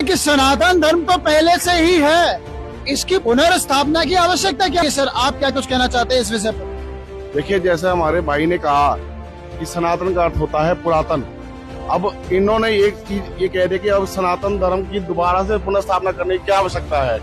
कि सनातन धर्म तो पहले से ही है, इसकी पुनर्स्थापना की आवश्यकता क्या है? सर, आप क्या कुछ कहना चाहते हैं इस विषय पर? देखिए, जैसे हमारे भाई ने कहा कि सनातन का अर्थ होता है पुरातन। अब इन्होंने एक चीज ये कह दी कि अब सनातन धर्म की दोबारा से पुनर्स्थापना करने की क्या आवश्यकता है।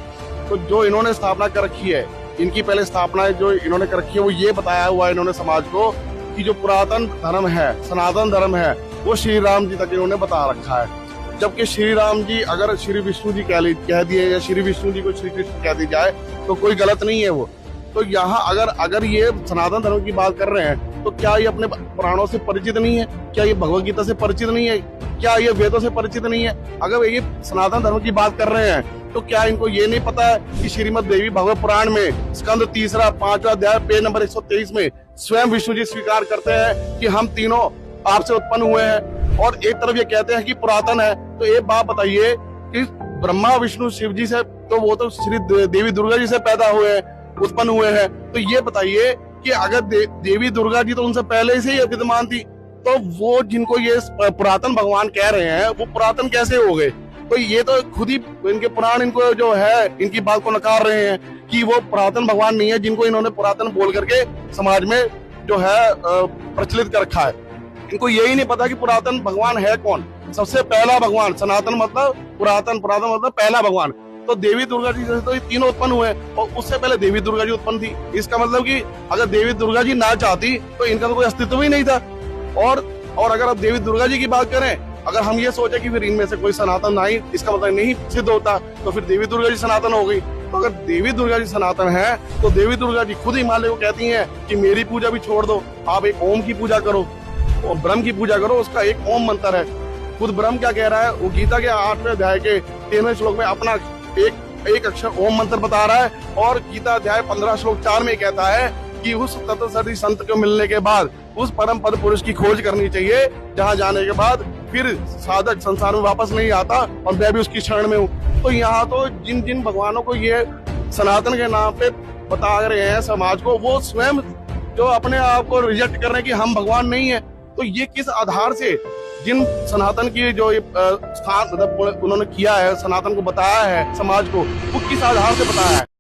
तो जो इन्होंने स्थापना कर रखी है, इनकी पहले स्थापना जो इन्होंने कर रखी है, वो ये बताया हुआ है इन्होंने समाज को कि जो पुरातन धर्म है, सनातन धर्म है, वो श्री राम जी तक इन्होंने बता रखा है। जबकि श्री राम जी अगर श्री विष्णु जी कह दिए या श्री विष्णु जी को श्री कृष्ण कह दी जाए तो कोई गलत नहीं है वो। तो यहाँ अगर ये सनातन धर्म की बात कर रहे हैं तो क्या ये अपने पुराणों से परिचित नहीं है? क्या ये भगवत गीता से परिचित नहीं है? क्या ये वेदों से परिचित नहीं है? अगर ये सनातन धर्म की बात कर रहे हैं तो क्या इनको ये नहीं पता है कि श्रीमद देवी भागवत पुराण में स्कंद 3 5वां अध्याय पेज नंबर 123 में स्वयं विष्णु जी स्वीकार करते हैं कि हम तीनों आपसे उत्पन्न हुए हैं। और एक तरफ ये कहते हैं कि पुरातन है। तो एक बात बताइए कि ब्रह्मा विष्णु शिव जी से, तो वो तो श्री देवी दुर्गा जी से पैदा हुए हैं, उत्पन्न हुए हैं। तो ये बताइए कि अगर देवी दुर्गा जी तो उनसे पहले से ही विद्यमान थी, तो वो जिनको ये पुरातन भगवान कह रहे हैं वो पुरातन कैसे हो गए? तो ये तो खुद ही इनके पुराण इनको जो है इनकी बात को नकार रहे हैं कि वो पुरातन भगवान नहीं है, जिनको इन्होंने पुरातन बोल करके समाज में जो है प्रचलित कर रखा है। इनको यही नहीं पता कि पुरातन भगवान है कौन। सबसे पहला भगवान, सनातन मतलब पुरातन, पुरातन मतलब पहला भगवान। तो देवी दुर्गा जी जैसे तो ये तीनों उत्पन्न हुए और उससे पहले देवी दुर्गा जी उत्पन्न थी। इसका मतलब कि अगर देवी दुर्गा जी ना चाहती तो इनका तो कोई अस्तित्व ही नहीं था। और अगर आप देवी दुर्गा जी की बात करें, अगर हम ये सोचे कि फिर इनमें से कोई सनातन नहीं, इसका मतलब नहीं सिद्ध होता, तो फिर देवी दुर्गा जी सनातन हो गई। तो अगर देवी दुर्गा जी सनातन है तो देवी दुर्गा जी खुद हिमालय को कहती हैं कि मेरी पूजा भी छोड़ दो, आप एक ओम की पूजा करो और ब्रह्म की पूजा करो। उसका एक ओम मंत्र है। खुद ब्रह्म क्या कह रहा है, वो गीता के 8वें अध्याय के 13वें श्लोक में अपना एक अक्षर ओम मंत्र बता रहा है। और गीता अध्याय 15 श्लोक 4 में कहता है कि उस तत्सदी संत को मिलने के बाद उस परम पद पुरुष की खोज करनी चाहिए, जहाँ जाने के बाद फिर साधक संसार में वापस नहीं आता और मैं भी उसकी शरण में हूँ। तो यहाँ तो जिन जिन भगवानों को ये सनातन के नाम पे बता रहे हैं समाज को, वो स्वयं जो अपने आप को रिजेक्ट कर रहे हैं कि हम भगवान नहीं है। तो ये किस आधार से जिन सनातन की जो स्थान मतलब उन्होंने किया है, सनातन को बताया है समाज को, वो किस आधार से बताया है?